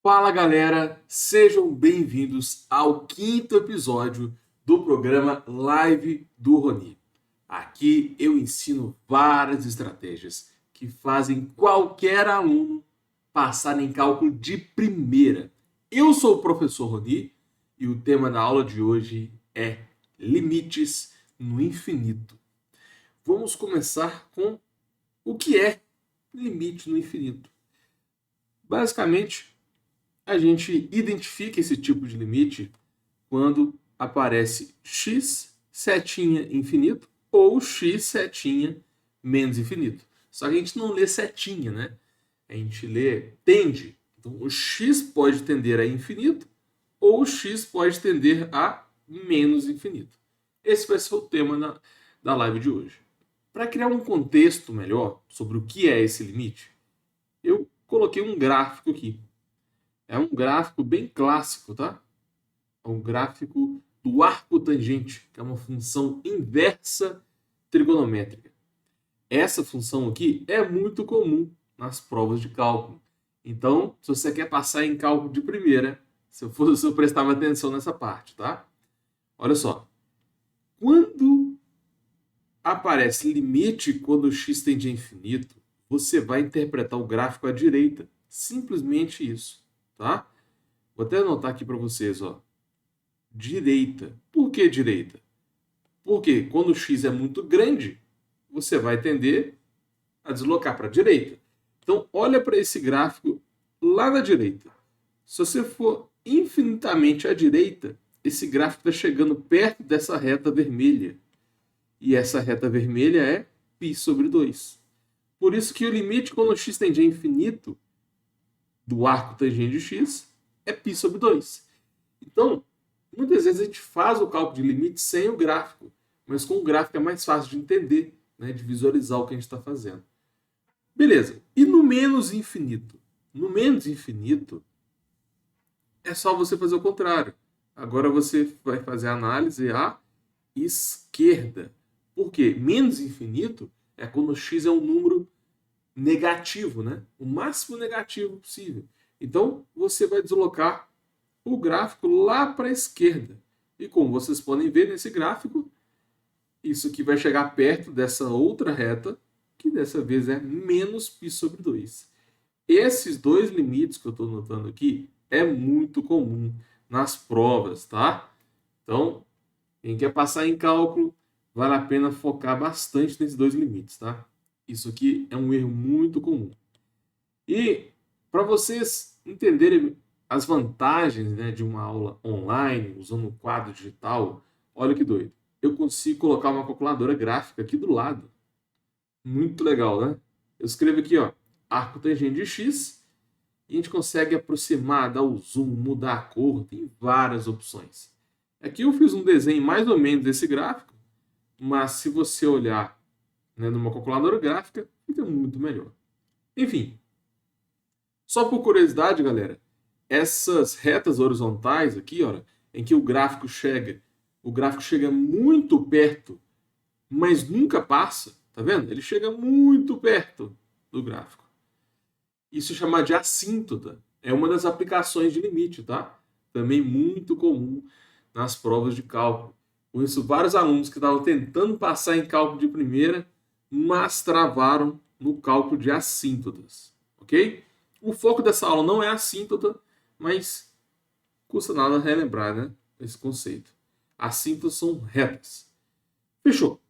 Fala galera, sejam bem-vindos ao quinto episódio do programa Live do Roni. Aqui eu ensino várias estratégias que fazem qualquer aluno passar em cálculo de primeira. Eu sou o professor Roni e o tema da aula de hoje é limites no infinito. Vamos começar com o que é limite no infinito. Basicamente, a gente identifica esse tipo de limite quando aparece x setinha infinito ou x setinha menos infinito. Só que a gente não lê setinha, né? A gente lê tende. Então, o x pode tender a infinito ou o x pode tender a menos infinito. Esse vai ser o tema da live de hoje. Para criar um contexto melhor sobre o que é esse limite, eu coloquei um gráfico aqui. É um gráfico bem clássico, tá? É um gráfico do arco tangente, que é uma função inversa trigonométrica. Essa função aqui é muito comum nas provas de cálculo. Então, se você quer passar em cálculo de primeira, se eu prestava atenção nessa parte, tá? Olha só. Quando aparece limite quando x tende a infinito, você vai interpretar o gráfico à direita. Simplesmente isso. Tá? Vou até anotar aqui para vocês, ó. Direita. Por que direita? Porque quando o x é muito grande, você vai tender a deslocar para a direita. Então, olha para esse gráfico lá na direita. Se você for infinitamente à direita, esse gráfico está chegando perto dessa reta vermelha. E essa reta vermelha é π sobre 2. Por isso que o limite quando o x tende a infinito do arco tangente de x é π sobre 2. Então, muitas vezes a gente faz o cálculo de limite sem o gráfico, mas com o gráfico é mais fácil de entender, né, de visualizar o que a gente está fazendo. Beleza. E no menos infinito? No menos infinito, é só você fazer o contrário. Agora você vai fazer a análise à esquerda. Por quê? Menos infinito é quando o x é um número negativo, né? O máximo negativo possível. Então, você vai deslocar o gráfico lá para a esquerda. E como vocês podem ver nesse gráfico, isso aqui vai chegar perto dessa outra reta, que dessa vez é menos π sobre 2. Esses dois limites que eu estou notando aqui é muito comum nas provas, tá? Então, quem quer passar em cálculo, vale a pena focar bastante nesses dois limites, tá? Isso aqui é um erro muito comum. E para vocês entenderem as vantagens, né, de uma aula online, usando um quadro digital, olha que doido. Eu consigo colocar uma calculadora gráfica aqui do lado. Muito legal, né? Eu escrevo aqui, ó, arco tangente de x, e a gente consegue aproximar, dar o zoom, mudar a cor, tem várias opções. Aqui eu fiz um desenho mais ou menos desse gráfico, mas se você olhar, né, numa calculadora gráfica, fica muito melhor. Enfim, só por curiosidade, galera, essas retas horizontais aqui, ó, em que o gráfico chega muito perto, mas nunca passa, tá vendo? Ele chega muito perto do gráfico. Isso é chamado de assíntota. É uma das aplicações de limite, tá? Também muito comum nas provas de cálculo. Conheço vários alunos que estavam tentando passar em cálculo de primeira, mas travaram no cálculo de assíntotas, ok? O foco dessa aula não é assíntota, mas custa nada relembrar, né, esse conceito. Assíntotas são retas. Fechou.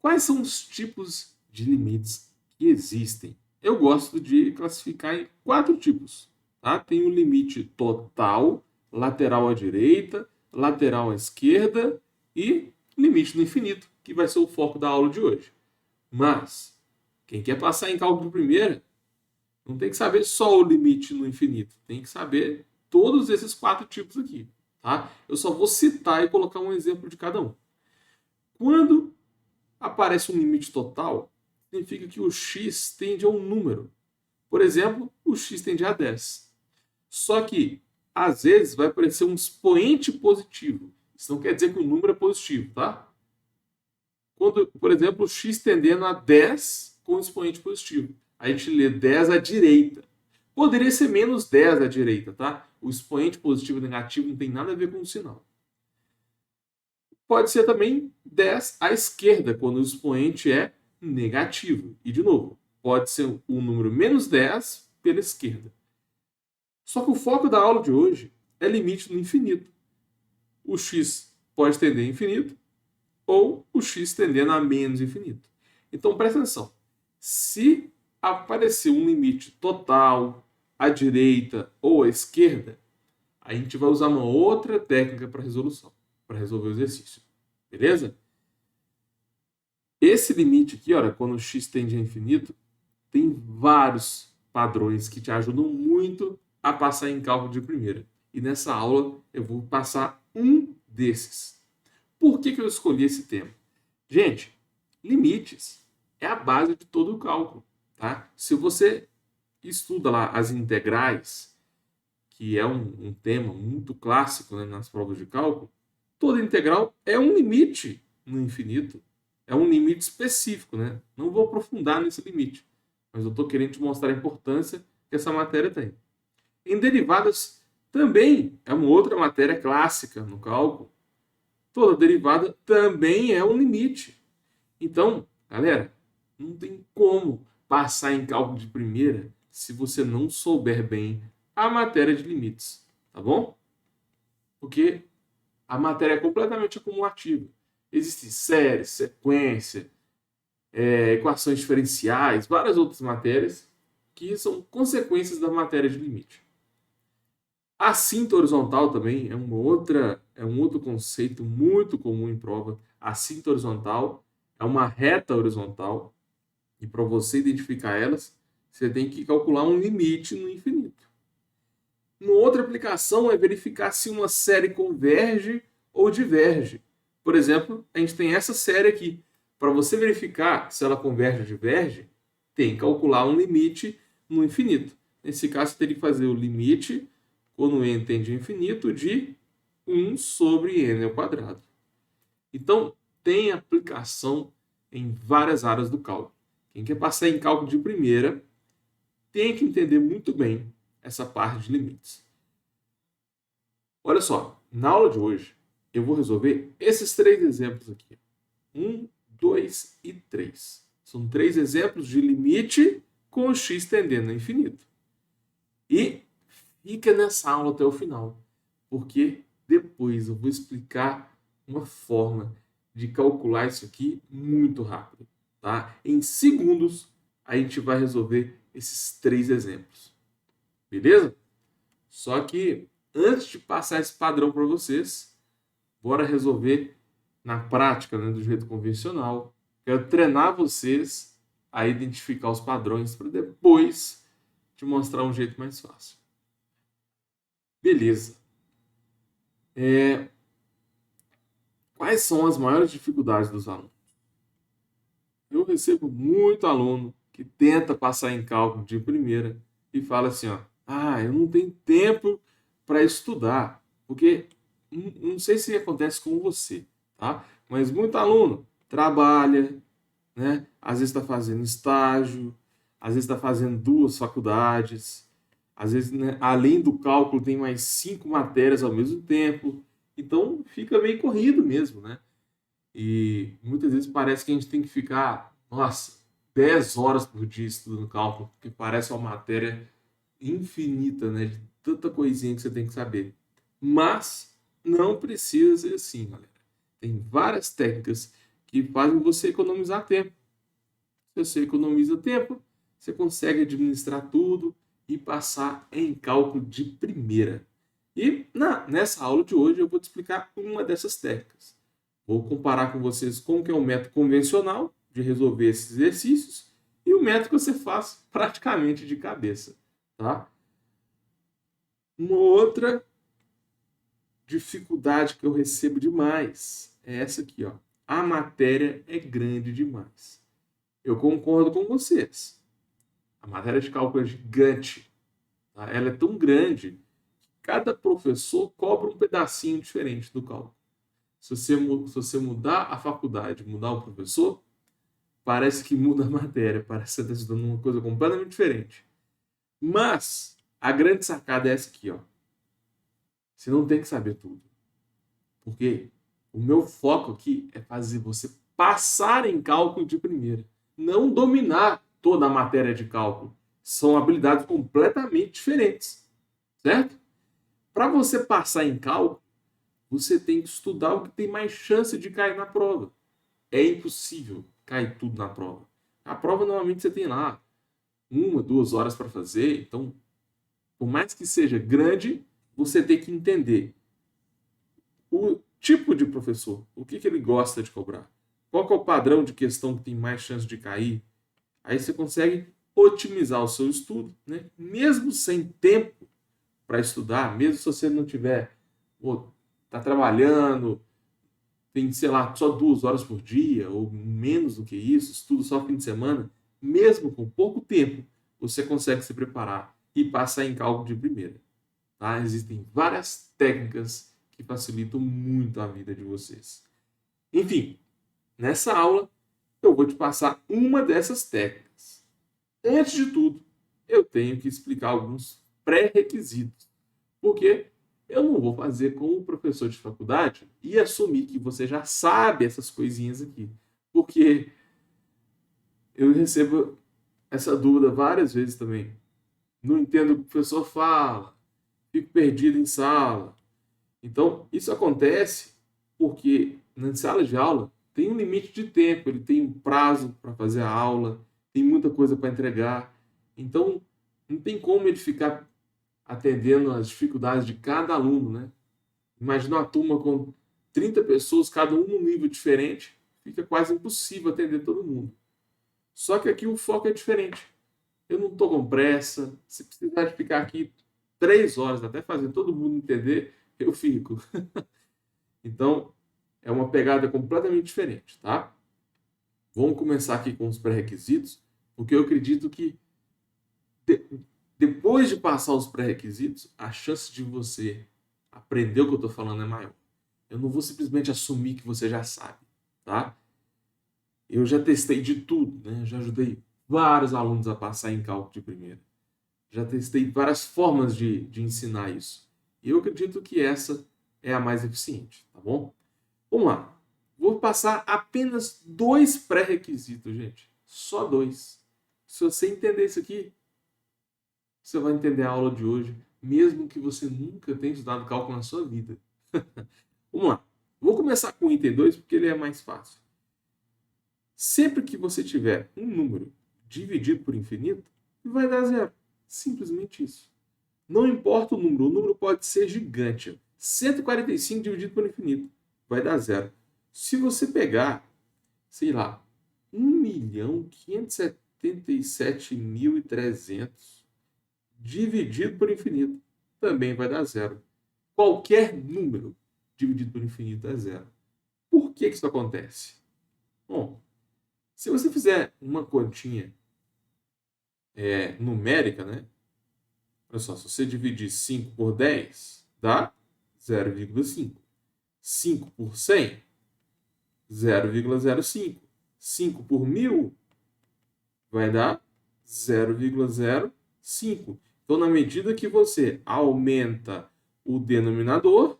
Quais são os tipos de limites que existem? Eu gosto de classificar em 4 tipos. Tá? Tem o limite total, lateral à direita, lateral à esquerda e limite no infinito, que vai ser o foco da aula de hoje. Mas, quem quer passar em cálculo de primeira, não tem que saber só o limite no infinito, tem que saber todos esses 4 tipos aqui. Tá? Eu só vou citar e colocar um exemplo de cada um. Quando aparece um limite total, significa que o x tende a um número. Por exemplo, o x tende a 10. Só que, às vezes, vai aparecer um expoente positivo. Isso não quer dizer que o número é positivo, tá? Quando, por exemplo, o x tendendo a 10 com expoente positivo. A gente lê 10 à direita. Poderia ser menos 10 à direita, tá? O expoente positivo e negativo não tem nada a ver com o sinal. Pode ser também 10 à esquerda, quando o expoente é negativo. E, de novo, pode ser o número menos 10 pela esquerda. Só que o foco da aula de hoje é limite no infinito. O x pode tender a infinito ou o x tendendo a menos infinito. Então, presta atenção. Se aparecer um limite total à direita ou à esquerda, a gente vai usar uma outra técnica para resolução, para resolver o exercício. Beleza? Esse limite aqui, olha, quando o x tende a infinito, tem vários padrões que te ajudam muito a passar em cálculo de primeira. E nessa aula eu vou passar um desses. Por que eu escolhi esse tema? Gente, limites é a base de todo o cálculo, tá? Se você estuda lá as integrais, que é um tema muito clássico, né, nas provas de cálculo, toda integral é um limite no infinito. É um limite específico, né? Não vou aprofundar nesse limite, mas eu estou querendo te mostrar a importância que essa matéria tem. Em derivadas também é uma outra matéria clássica no cálculo. Toda derivada também é um limite. Então, galera, não tem como passar em cálculo de primeira se você não souber bem a matéria de limites, tá bom? Porque a matéria é completamente acumulativa. Existem séries, sequência, equações diferenciais, várias outras matérias que são consequências da matéria de limite. A cinta horizontal também é um outro conceito muito comum em prova. A cinta horizontal é uma reta horizontal e para você identificar elas, você tem que calcular um limite no infinito. Uma outra aplicação é verificar se uma série converge ou diverge. Por exemplo, a gente tem essa série aqui. Para você verificar se ela converge ou diverge, tem que calcular um limite no infinito. Nesse caso, você teria que fazer o limite, quando n tende a infinito, de 1 sobre n ao quadrado. Então, tem aplicação em várias áreas do cálculo. Quem quer passar em cálculo de primeira tem que entender muito bem essa parte de limites. Olha só, na aula de hoje, eu vou resolver esses 3 exemplos aqui. 1, 2 e 3. São 3 exemplos de limite com o x tendendo a infinito. E fica nessa aula até o final, porque depois eu vou explicar uma forma de calcular isso aqui muito rápido, tá? Em segundos, a gente vai resolver esses 3 exemplos. Beleza? Só que antes de passar esse padrão para vocês, bora resolver na prática, né, do jeito convencional. Quero treinar vocês a identificar os padrões para depois te mostrar um jeito mais fácil. Beleza. Quais são as maiores dificuldades dos alunos? Eu recebo muito aluno que tenta passar em cálculo de primeira e fala assim, ó, eu não tenho tempo para estudar, porque não sei se acontece com você, tá? Mas muito aluno trabalha, né? Às vezes está fazendo estágio, às vezes está fazendo 2 faculdades, às vezes, né, além do cálculo tem mais 5 matérias ao mesmo tempo, então fica meio corrido mesmo, né? E muitas vezes parece que a gente tem que ficar, 10 horas por dia estudando cálculo, porque parece uma matéria infinita, né? De tanta coisinha que você tem que saber. Mas não precisa ser assim, galera. Tem várias técnicas que fazem você economizar tempo. Se você economiza tempo, você consegue administrar tudo e passar em cálculo de primeira. E nessa aula de hoje eu vou te explicar uma dessas técnicas. Vou comparar com vocês como que é o método convencional de resolver esses exercícios e o método que você faz praticamente de cabeça, tá? Uma outra dificuldade que eu recebo demais é essa aqui, ó. A matéria é grande demais. Eu concordo com vocês. A matéria de cálculo é gigante. Tá? Ela é tão grande que cada professor cobra um pedacinho diferente do cálculo. Se você mudar a faculdade, mudar o professor, parece que muda a matéria, parece que você está estudando uma coisa completamente diferente. Mas a grande sacada é essa aqui, ó. Você não tem que saber tudo. Porque o meu foco aqui é fazer você passar em cálculo de primeira, não dominar toda a matéria de cálculo. São habilidades completamente diferentes, certo? Para você passar em cálculo, você tem que estudar o que tem mais chance de cair na prova. É impossível cair tudo na prova. A prova normalmente você tem lá 1, 2 horas para fazer, então, por mais que seja grande, você tem que entender o tipo de professor, o que ele gosta de cobrar, qual que é o padrão de questão que tem mais chance de cair. Aí você consegue otimizar o seu estudo, né? Mesmo sem tempo para estudar, mesmo se você não tiver, tá trabalhando, tem, sei lá, só 2 horas por dia, ou menos do que isso, estudo só fim de semana, mesmo com pouco tempo, você consegue se preparar e passar em cálculo de primeira. Tá? Existem várias técnicas que facilitam muito a vida de vocês. Enfim, nessa aula eu vou te passar uma dessas técnicas. Antes de tudo, eu tenho que explicar alguns pré-requisitos, porque eu não vou fazer como um professor de faculdade e assumir que você já sabe essas coisinhas aqui, porque eu recebo essa dúvida várias vezes também. Não entendo o que o professor fala, fico perdido em sala. Então, isso acontece porque na sala de aula tem um limite de tempo, ele tem um prazo para fazer a aula, tem muita coisa para entregar. Então, não tem como ele ficar atendendo às dificuldades de cada aluno, né? Imagina uma turma com 30 pessoas, cada um num nível diferente, fica quase impossível atender todo mundo. Só que aqui o foco é diferente. Eu não estou com pressa, se precisar de ficar aqui 3 horas até fazer todo mundo entender, eu fico. Então, é uma pegada completamente diferente, tá? Vamos começar aqui com os pré-requisitos, porque eu acredito que de- depois de passar os pré-requisitos, a chance de você aprender o que eu estou falando é maior. Eu não vou simplesmente assumir que você já sabe, tá? Eu já testei de tudo, né? Já ajudei vários alunos a passar em cálculo de primeira. Já testei várias formas de ensinar isso. E eu acredito que essa é a mais eficiente, tá bom? Vamos lá. Vou passar apenas 2 pré-requisitos, gente. Só 2. Se você entender isso aqui, você vai entender a aula de hoje, mesmo que você nunca tenha estudado cálculo na sua vida. Vamos lá. Vou começar com o item 2 porque ele é mais fácil. Sempre que você tiver um número dividido por infinito, vai dar zero. Simplesmente isso. Não importa o número pode ser gigante. 145 dividido por infinito vai dar zero. Se você pegar, sei lá, 1.577.300 dividido por infinito também vai dar zero. Qualquer número dividido por infinito é zero. Por que isso acontece? Bom, se você fizer uma continha numérica, né? Olha só, se você dividir 5 por 10, dá 0,5. 5 por 100, 0,05. 5 por 1000 vai dar 0,05. Então, na medida que você aumenta o denominador,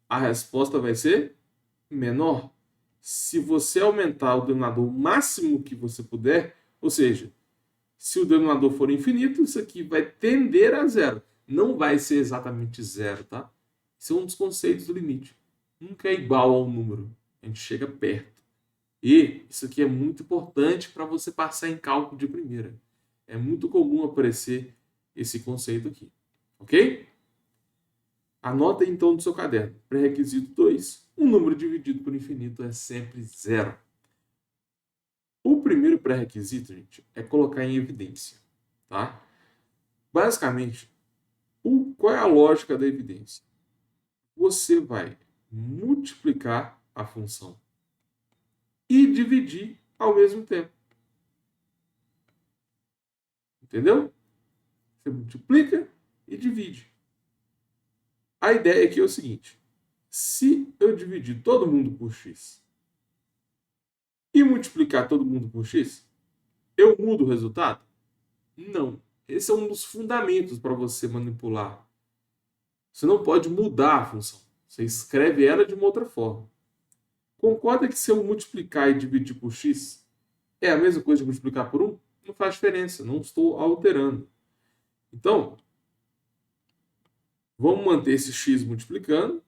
a resposta vai ser menor. Se você aumentar o denominador máximo que você puder, ou seja, se o denominador for infinito, isso aqui vai tender a zero. Não vai ser exatamente zero, tá? Isso é um dos conceitos do limite. Nunca é igual ao número. A gente chega perto. E isso aqui é muito importante para você passar em cálculo de primeira. É muito comum aparecer esse conceito aqui. Ok? Anota então no seu caderno. Pré-requisito 2. Um número dividido por infinito é sempre zero. O primeiro pré-requisito, gente, é colocar em evidência. Tá? Basicamente, qual é a lógica da evidência? Você vai multiplicar a função e dividir ao mesmo tempo. Entendeu? Você multiplica e divide. A ideia aqui é o seguinte: se eu dividir todo mundo por x e multiplicar todo mundo por x, eu mudo o resultado? Não. Esse é um dos fundamentos para você manipular. Você não pode mudar a função. Você escreve ela de uma outra forma. Concorda que se eu multiplicar e dividir por x é a mesma coisa de multiplicar por 1? Não faz diferença, não estou alterando. Então, vamos manter esse x multiplicando.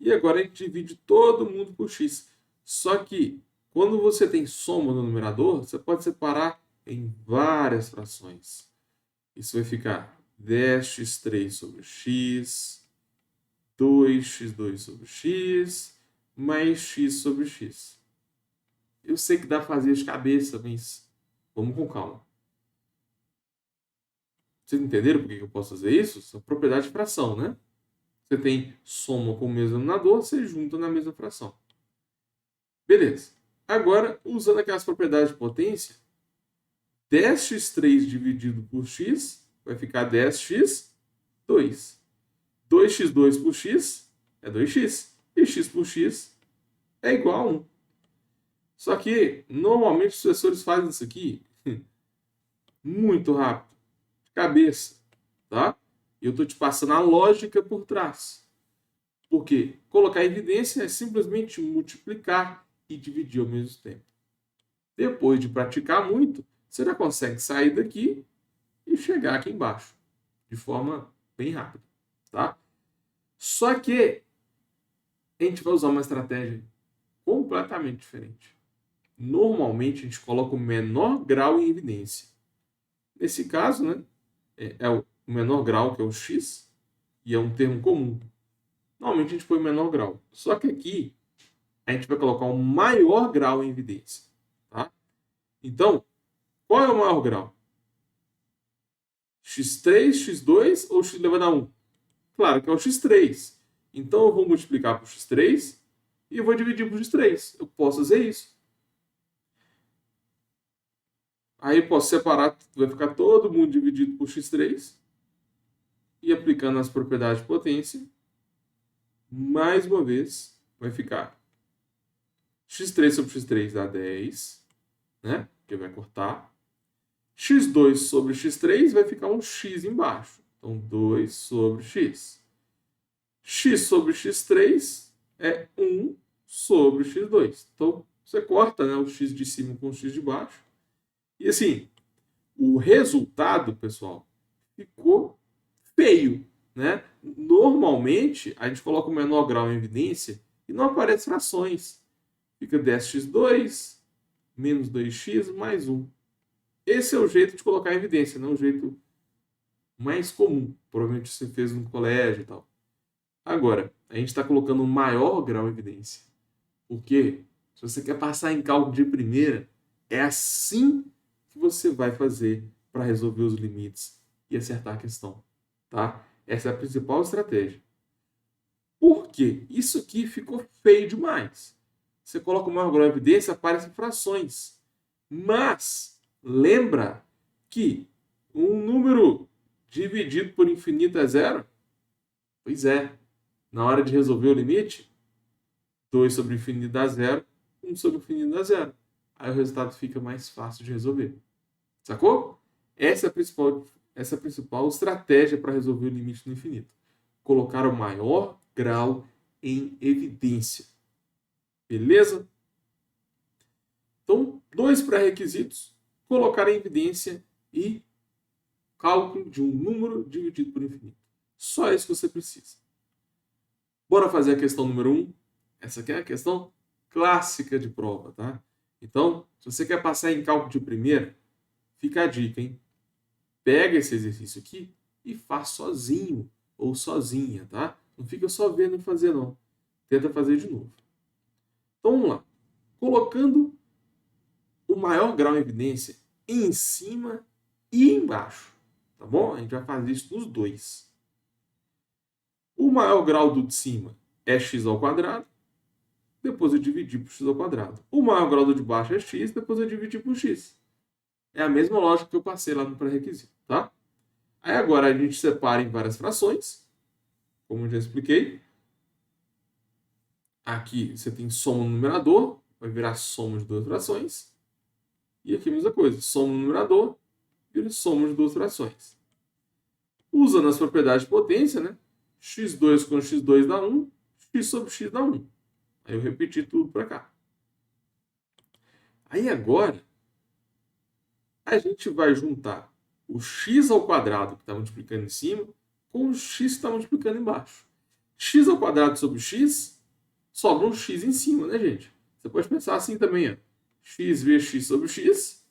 E agora a gente divide todo mundo por x. Só que, quando você tem soma no numerador, você pode separar em várias frações. Isso vai ficar 10x3 sobre x, 2x2 sobre x, mais x sobre x. Eu sei que dá para fazer de cabeça, mas vamos com calma. Vocês entenderam por que eu posso fazer isso? São propriedades de fração, né? Você tem soma com o mesmo denominador, você junta na mesma fração. Beleza. Agora, usando aquelas propriedades de potência, 10x3 dividido por x vai ficar 10x2. 2x2 por x é 2x. E x por x é igual a 1. Só que, normalmente, os professores fazem isso aqui muito rápido, de cabeça, tá? E eu estou te passando a lógica por trás. Porque colocar evidência é simplesmente multiplicar e dividir ao mesmo tempo. Depois de praticar muito, você já consegue sair daqui e chegar aqui embaixo de forma bem rápida, tá? Só que a gente vai usar uma estratégia completamente diferente. Normalmente a gente coloca o menor grau em evidência. Nesse caso, né, é o menor grau, que é o x, e é um termo comum. Normalmente a gente põe o menor grau. Só que aqui a gente vai colocar o maior grau em evidência, tá? Então, qual é o maior grau? x3, x2 ou x elevado a 1? Claro que é o x3. Então eu vou multiplicar por x3 e eu vou dividir por x3. Eu posso fazer isso. Aí eu posso separar, vai ficar todo mundo dividido por x3 e aplicando as propriedades de potência, mais uma vez, vai ficar x3 sobre x3 dá 10, né? Porque vai cortar. x2 sobre x3 vai ficar um x embaixo. Então, 2 sobre x. X sobre x3 é 1 sobre x2. Então, você corta, né, o x de cima com o x de baixo. E assim, o resultado, pessoal, ficou feio, né? Normalmente, a gente coloca o menor grau em evidência e não aparece frações. Fica 10x2 menos 2x mais 1. Esse é o jeito de colocar em evidência, não o jeito mais comum. Provavelmente você fez no colégio e tal. Agora, a gente está colocando o maior grau em evidência. Porque se você quer passar em cálculo de primeira, é assim que você vai fazer para resolver os limites e acertar a questão. Tá? Essa é a principal estratégia. Por quê? Isso aqui ficou feio demais. Você coloca o maior grau em evidência, aparecem frações. Mas, lembra que um número dividido por infinito é zero? Pois é. Na hora de resolver o limite, 2 sobre infinito dá zero, 1 sobre infinito dá zero. Aí o resultado fica mais fácil de resolver. Sacou? Essa é a principal estratégia para resolver o limite do infinito. Colocar o maior grau em evidência. Beleza? Então, 2 pré-requisitos: colocar em evidência e cálculo de um número dividido por infinito. Só isso que você precisa. Bora fazer a questão número 1? Essa aqui é a questão clássica de prova, tá? Então, se você quer passar em cálculo de primeira, fica a dica, hein? Pega esse exercício aqui e faz sozinho ou sozinha, tá? Não fica só vendo e fazer, não. Tenta fazer de novo. Então, vamos lá. Colocando o maior grau em evidência em cima e embaixo, tá bom? A gente vai fazer isso nos dois. O maior grau do de cima é x ao quadrado, depois eu dividi por x ao quadrado. O maior grau do de baixo é x, depois eu dividi por x. É a mesma lógica que eu passei lá no pré-requisito, tá? Aí agora a gente separa em várias frações, como eu já expliquei. Aqui você tem soma no numerador, vai virar soma de duas frações. E aqui a mesma coisa, soma no numerador, vira soma de duas frações. Usando as propriedades de potência, né? x2 com x2 dá 1, x sobre x dá 1. Aí eu repeti tudo para cá. Aí agora, a gente vai juntar o x ao quadrado que está multiplicando em cima com o x que está multiplicando embaixo. X ao quadrado sobre x, sobra um x em cima, né, gente? Você pode pensar assim também, ó. X vezes x sobre x,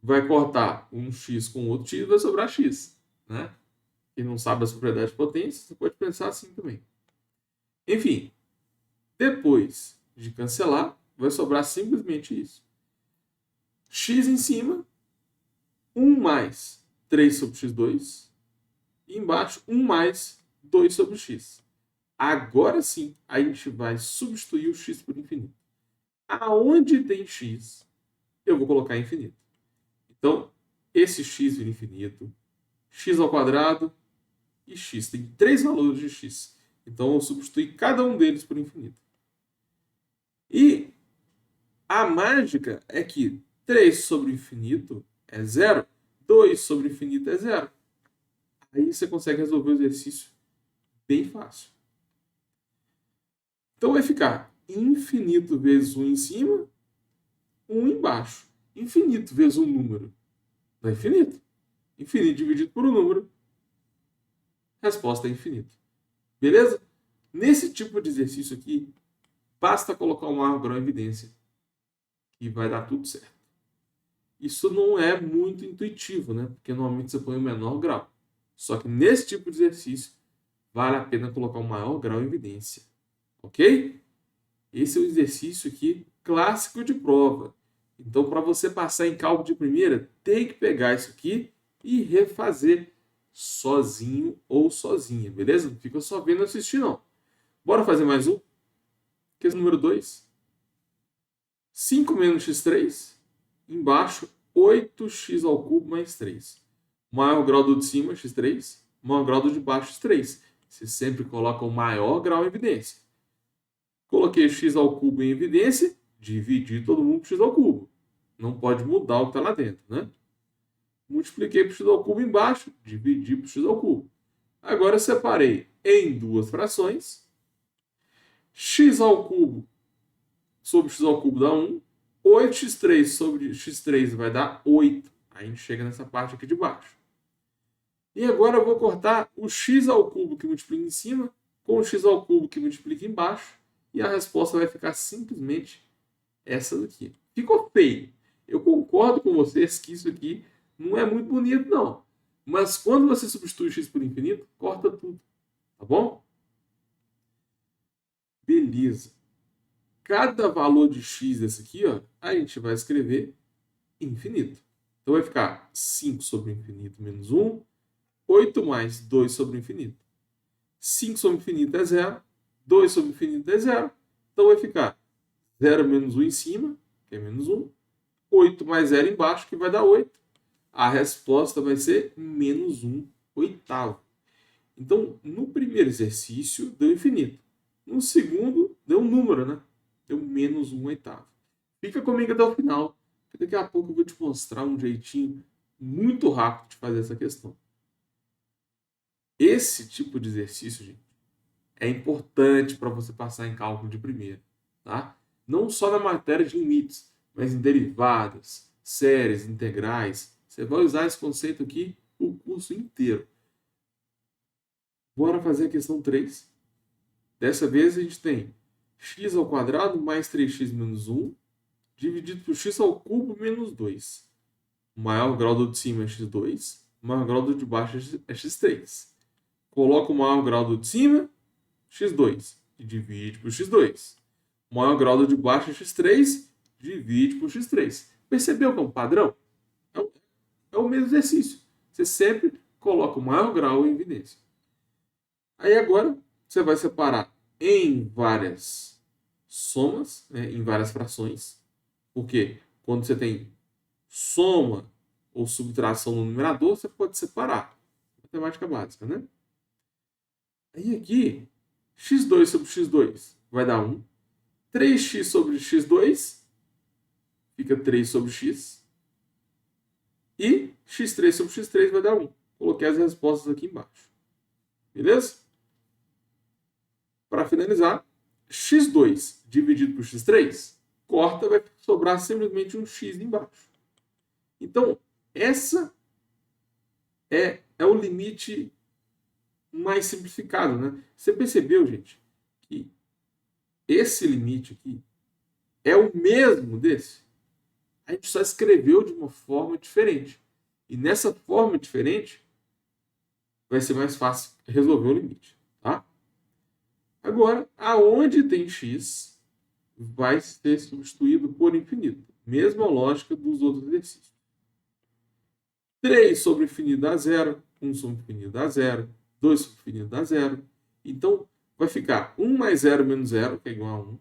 vai cortar um x com outro x, vai sobrar x, né? Quem não sabe as propriedades de potência, você pode pensar assim também. Enfim, depois de cancelar, vai sobrar simplesmente isso. X em cima, 1 mais 3 sobre x2, e embaixo 1 mais 2 sobre x. Agora sim, a gente vai substituir o x por infinito. Aonde tem x, eu vou colocar infinito. Então, esse x vira infinito, x ao quadrado e x. Tem 3 valores de x. Então, eu substitui cada um deles por infinito. E a mágica é que 3 sobre infinito é 0, 2 sobre infinito é 0. Aí você consegue resolver o exercício bem fácil. Então vai ficar infinito vezes 1 em cima, 1 embaixo. Infinito vezes um número. Dá infinito. Infinito dividido por um número. Resposta é infinito. Beleza? Nesse tipo de exercício aqui, basta colocar o maior grau em evidência e vai dar tudo certo. Isso não é muito intuitivo, né? Porque normalmente você põe o menor grau. Só que nesse tipo de exercício, vale a pena colocar o maior grau em evidência. Ok? Esse é o exercício aqui clássico de prova. Então, para você passar em cálculo de primeira, tem que pegar isso aqui e refazer sozinho ou sozinha, beleza? Não fica só vendo e assistir, não. Bora fazer mais um? Questão número 2. 5 menos x3, embaixo 8x ao cubo mais 3. Maior grau do de cima, x3, maior grau do de baixo, x3. Você sempre coloca o maior grau em evidência. Coloquei x ao cubo em evidência, dividi todo mundo por x ao cubo. Não pode mudar o que está lá dentro, né? Multipliquei por x ao cubo embaixo, dividi por x ao cubo. Agora eu separei em duas frações. X ao cubo sobre x ao cubo dá 1. 8x3 sobre x3 vai dar 8. Aí a gente chega nessa parte aqui de baixo. E agora eu vou cortar o x ao cubo que multiplica em cima com o x ao cubo que multiplica embaixo. E a resposta vai ficar simplesmente essa daqui. Ficou feio. Eu concordo com vocês que isso aqui não é muito bonito, não. Mas quando você substitui x por infinito, corta tudo. Tá bom? Beleza. Cada valor de x desse aqui, ó, a gente vai escrever infinito. Então vai ficar 5 sobre infinito menos 1, 8 mais 2 sobre infinito. 5 sobre infinito é 0, 2 sobre infinito é 0. Então vai ficar 0 menos 1 em cima, que é menos 1. 8 mais 0 embaixo, que vai dar 8. A resposta vai ser menos 1 oitavo. Então, no primeiro exercício, deu infinito. No segundo, deu um número, né? Deu menos 1 oitavo. Fica comigo até o final, que daqui a pouco eu vou te mostrar um jeitinho muito rápido de fazer essa questão. Esse tipo de exercício, gente, é importante para você passar em cálculo de primeira, tá? Não só na matéria de limites, mas em derivadas, séries, integrais. Você vai usar esse conceito aqui o curso inteiro. Bora fazer a questão 3. Dessa vez a gente tem x ao quadrado mais 3x menos 1 dividido por x ao cubo menos 2. O maior grau do de cima é x2, o maior grau do de baixo é x3. Coloca o maior grau do de cima, x2, e divide por x2. O maior grau do de baixo é x3, divide por x3. Percebeu que é um padrão? É o mesmo exercício. Você sempre coloca o maior grau em evidência. Aí agora você vai separar em várias somas, né, em várias frações. Porque quando você tem soma ou subtração no numerador, você pode separar. Matemática básica, né? Aí aqui, x2 sobre x2 vai dar 1. 3x sobre x2 fica 3 sobre x. E x3 sobre x3 vai dar 1. Coloquei as respostas aqui embaixo. Beleza? Para finalizar, x2 dividido por x3, corta, vai sobrar simplesmente um x embaixo. Então, essa é o limite mais simplificado, né? Você percebeu, gente, que esse limite aqui é o mesmo desse? A gente só escreveu de uma forma diferente. E nessa forma diferente, vai ser mais fácil resolver o limite, tá? Agora, aonde tem x, vai ser substituído por infinito. Mesma lógica dos outros exercícios. 3 sobre infinito dá 0, 1 sobre infinito dá 0, 2 sobre infinito dá 0. Então, vai ficar 1 mais 0 menos 0, que é igual a 1.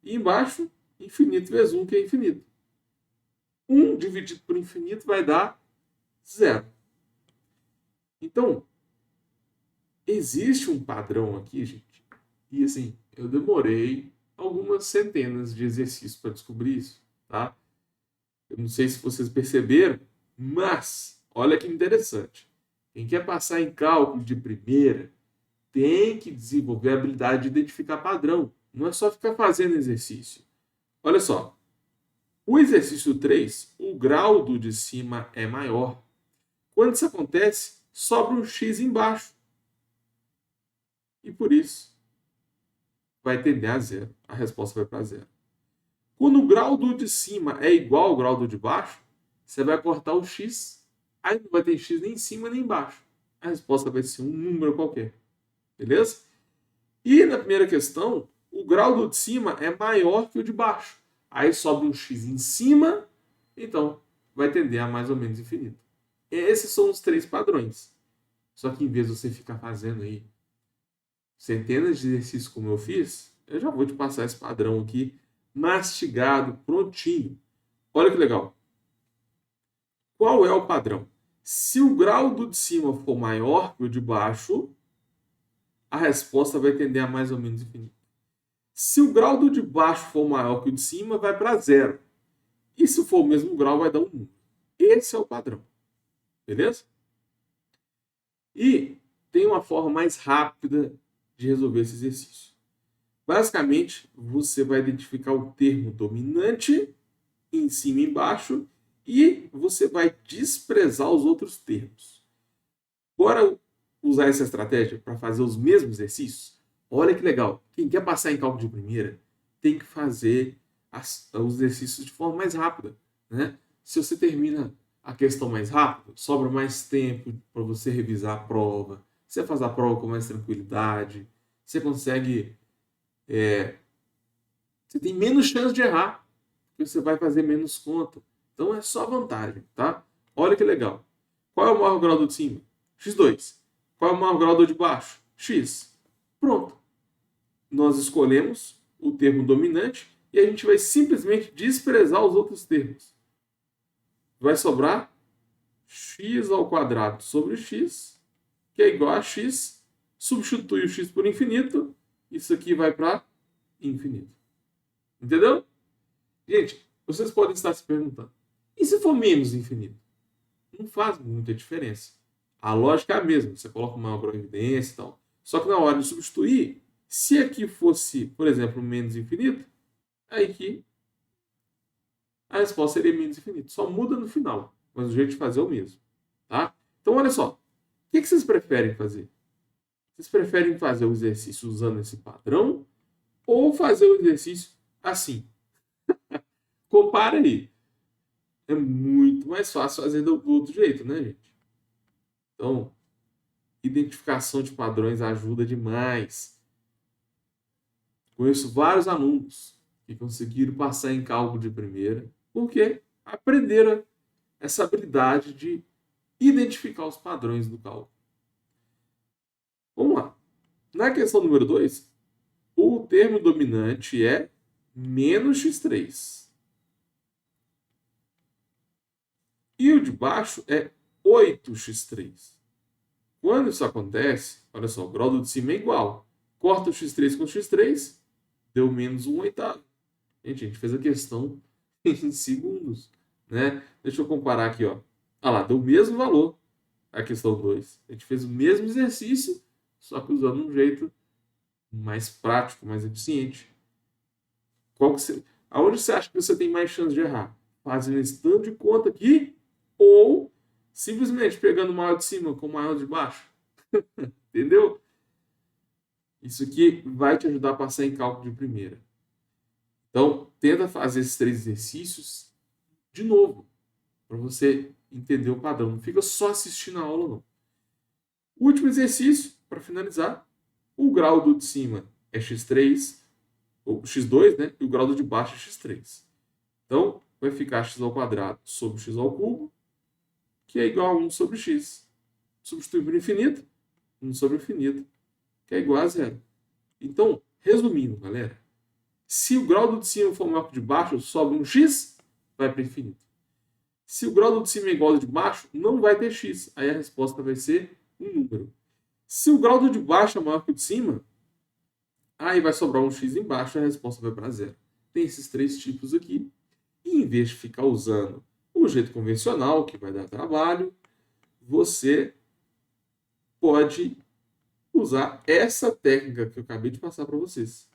E embaixo, infinito vezes 1, que é infinito. 1 dividido por infinito vai dar 0. Então, existe um padrão aqui, gente. E assim, eu demorei algumas centenas de exercícios para descobrir isso, tá? Eu não sei se vocês perceberam, mas olha que interessante. Quem quer passar em cálculo de primeira tem que desenvolver a habilidade de identificar padrão. Não é só ficar fazendo exercício. Olha só. O exercício 3, o grau do de cima é maior. Quando isso acontece, sobra um x embaixo. E por isso, vai tender a 0. A resposta vai para 0. Quando o grau do de cima é igual ao grau do de baixo, você vai cortar o x. Aí não vai ter x nem em cima nem embaixo. A resposta vai ser um número qualquer. Beleza? E na primeira questão, o grau do de cima é maior que o de baixo. Aí sobe um x em cima, então vai tender a mais ou menos infinito. Esses são os 3 padrões. Só que em vez de você ficar fazendo aí centenas de exercícios como eu fiz, eu já vou te passar esse padrão aqui, mastigado, prontinho. Olha que legal. Qual é o padrão? Se o grau do de cima for maior que o de baixo, a resposta vai tender a mais ou menos infinito. Se o grau do de baixo for maior que o de cima, vai para 0. E se for o mesmo grau, vai dar um número. Esse é o padrão. Beleza? E tem uma forma mais rápida de resolver esse exercício. Basicamente, você vai identificar o termo dominante em cima e embaixo e você vai desprezar os outros termos. Bora usar essa estratégia para fazer os mesmos exercícios? Olha que legal. Quem quer passar em cálculo de primeira tem que fazer os exercícios de forma mais rápida, né? Se você termina a questão mais rápido, sobra mais tempo para você revisar a prova. Você faz a prova com mais tranquilidade. Você consegue... você tem menos chance de errar, porque você vai fazer menos conta. Então é só vantagem, tá? Olha que legal. Qual é o maior grau do de cima? x2. Qual é o maior grau do de baixo? x. Pronto. Nós escolhemos o termo dominante e a gente vai simplesmente desprezar os outros termos. Vai sobrar x ao quadrado sobre x, que é igual a x. Substitui o x por infinito. Isso aqui vai para infinito. Entendeu? Gente, vocês podem estar se perguntando, e se for menos infinito? Não faz muita diferença. A lógica é a mesma. Você coloca uma evidência e tal. Só que na hora de substituir, se aqui fosse, por exemplo, menos infinito, aí que a resposta seria menos infinito. Só muda no final, mas o jeito de fazer é o mesmo. Tá? Então, olha só. O que vocês preferem fazer? Vocês preferem fazer o exercício usando esse padrão ou fazer o exercício assim? Compara aí. É muito mais fácil fazer do outro jeito, né, gente? Então, identificação de padrões ajuda demais. Conheço vários alunos que conseguiram passar em cálculo de primeira porque aprenderam essa habilidade de identificar os padrões do cálculo. Vamos lá. Na questão número 2, o termo dominante é menos x3. E o de baixo é 8x3. Quando isso acontece, olha só, o grau de cima é igual. Corta o x3 com o x3, deu menos 1/8. Gente, a gente fez a questão em segundos, né? Deixa eu comparar aqui, ó. Ah lá, deu o mesmo valor a questão 2. A gente fez o mesmo exercício, só que usando um jeito mais prático, mais eficiente. Aonde você acha que você tem mais chance de errar? Fazendo esse tanto de conta aqui ou simplesmente pegando o maior de cima com o maior de baixo? Entendeu? Isso aqui vai te ajudar a passar em cálculo de primeira. Então, tenta fazer esses 3 exercícios de novo, para você entender o padrão. Não fica só assistindo a aula, não. Último exercício, para finalizar. O grau do de cima é x3, ou x2, né? E o grau do de baixo é x3. Então, vai ficar x ao quadrado sobre x ao cubo, que é igual a 1 sobre x. Substitui por infinito, 1 sobre infinito, que é igual a 0. Então, resumindo, galera, se o grau do de cima for maior que o de baixo, sobe um x, vai para infinito. Se o grau do de cima é igual ao de baixo, não vai ter x. Aí a resposta vai ser um número. Se o grau do de baixo é maior que o de cima, aí vai sobrar um x embaixo e a resposta vai para 0. Tem esses 3 tipos aqui. E em vez de ficar usando o jeito convencional, que vai dar trabalho, você pode usar essa técnica que eu acabei de passar para vocês.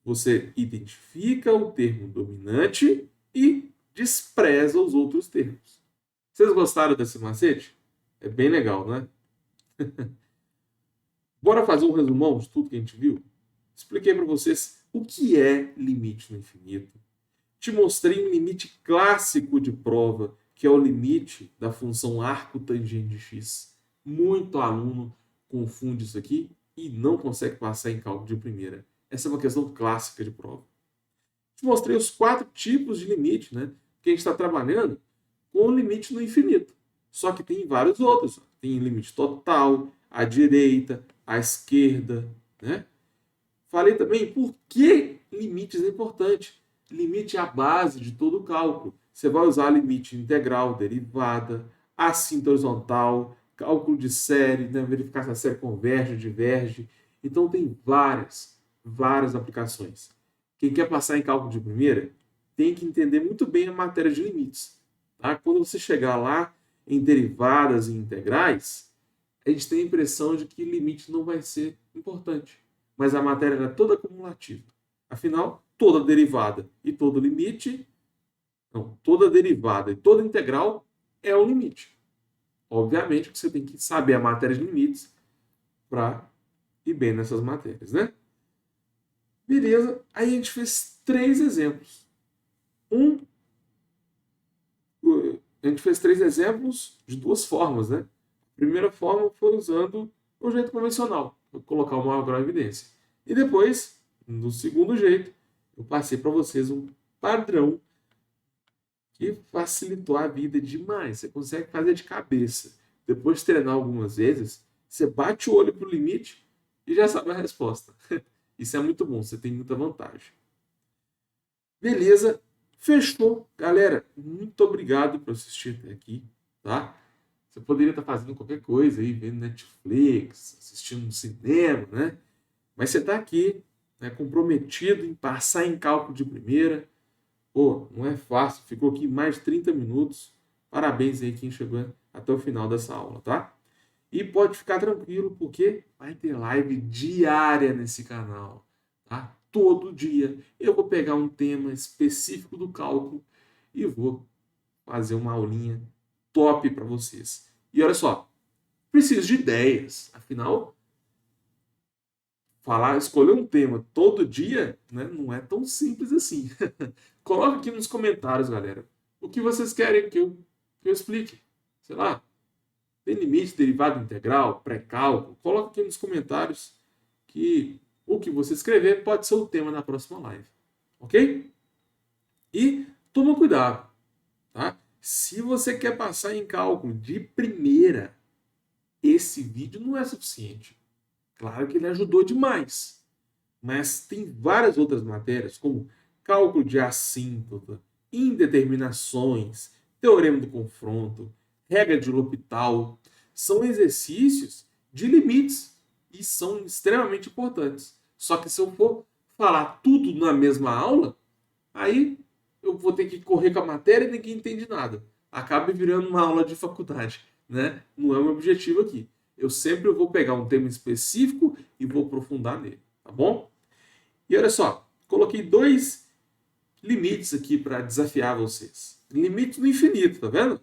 Você identifica o termo dominante e despreza os outros termos. Vocês gostaram desse macete? É bem legal, né? Bora fazer um resumão de tudo que a gente viu? Expliquei para vocês o que é limite no infinito. Te mostrei um limite clássico de prova, que é o limite da função arco tangente de x. Muito aluno confunde isso aqui e não consegue passar em cálculo de primeira. Essa é uma questão clássica de prova. Te mostrei os 4 tipos de limite, né? Que a gente está trabalhando com o limite no infinito. Só que tem vários outros. Tem limite total, à direita, à esquerda, né? Falei também por que limites é importante. Limite é a base de todo o cálculo. Você vai usar limite integral, derivada, assinta horizontal, cálculo de série, né? Verificar se a série converge ou diverge. Então tem várias aplicações. Quem quer passar em cálculo de primeira tem que entender muito bem a matéria de limites. Tá? Quando você chegar lá em derivadas e integrais, a gente tem a impressão de que limite não vai ser importante. Mas a matéria era toda acumulativa. Afinal, toda derivada e todo limite, não, toda derivada e toda integral é um limite. Obviamente que você tem que saber a matéria de limites para ir bem nessas matérias, né? Beleza, aí a gente fez 3 exemplos. A gente fez 3 exemplos de 2 formas, né? A primeira forma foi usando o jeito convencional, colocar o maior grau em evidência. E depois, no segundo jeito, eu passei para vocês um padrão que facilitou a vida demais. Você consegue fazer de cabeça. Depois de treinar algumas vezes, você bate o olho para o limite e já sabe a resposta. Isso é muito bom, você tem muita vantagem. Beleza, fechou. Galera, muito obrigado por assistir até aqui, tá? Você poderia estar fazendo qualquer coisa aí, vendo Netflix, assistindo no cinema, né? Mas você está aqui, né, comprometido em passar em cálculo de primeira. Pô, não é fácil, ficou aqui mais de 30 minutos. Parabéns aí quem chegou até o final dessa aula, tá? E pode ficar tranquilo, porque vai ter live diária nesse canal, tá? Todo dia eu vou pegar um tema específico do cálculo e vou fazer uma aulinha top para vocês. E olha só, preciso de ideias. Afinal, escolher um tema todo dia, né, não é tão simples assim. Coloca aqui nos comentários, galera, o que vocês querem que eu explique. Sei lá, tem limite, derivada integral, pré-cálculo? Coloca aqui nos comentários que o que você escrever pode ser o tema na próxima live. Ok? E toma cuidado, tá? Se você quer passar em cálculo de primeira, esse vídeo não é suficiente. Claro que ele ajudou demais, mas tem várias outras matérias, como cálculo de assíntota, indeterminações, teorema do confronto, regra de L'Hopital. São exercícios de limites e são extremamente importantes. Só que se eu for falar tudo na mesma aula, aí eu vou ter que correr com a matéria e ninguém entende nada. acabe virando uma aula de faculdade, né? Não é o meu objetivo aqui. Eu sempre vou pegar um tema específico e vou aprofundar nele, tá bom? E olha só, coloquei 2 limites aqui para desafiar vocês. Limites do infinito, tá vendo?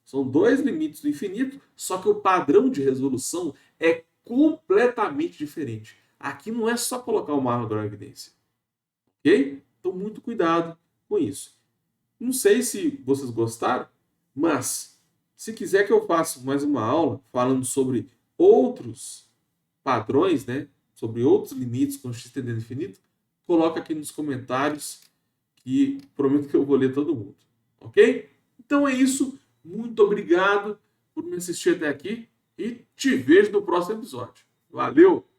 São 2 limites do infinito, só que o padrão de resolução é completamente diferente. Aqui não é só colocar uma árvore da evidência, ok? Então, muito cuidado com isso. Não sei se vocês gostaram, mas se quiser que eu faça mais uma aula falando sobre outros padrões, né? Sobre outros limites com x tendendo ao infinito, coloca aqui nos comentários que prometo que eu vou ler todo mundo, ok? Então é isso. Muito obrigado por me assistir até aqui e te vejo no próximo episódio. Valeu!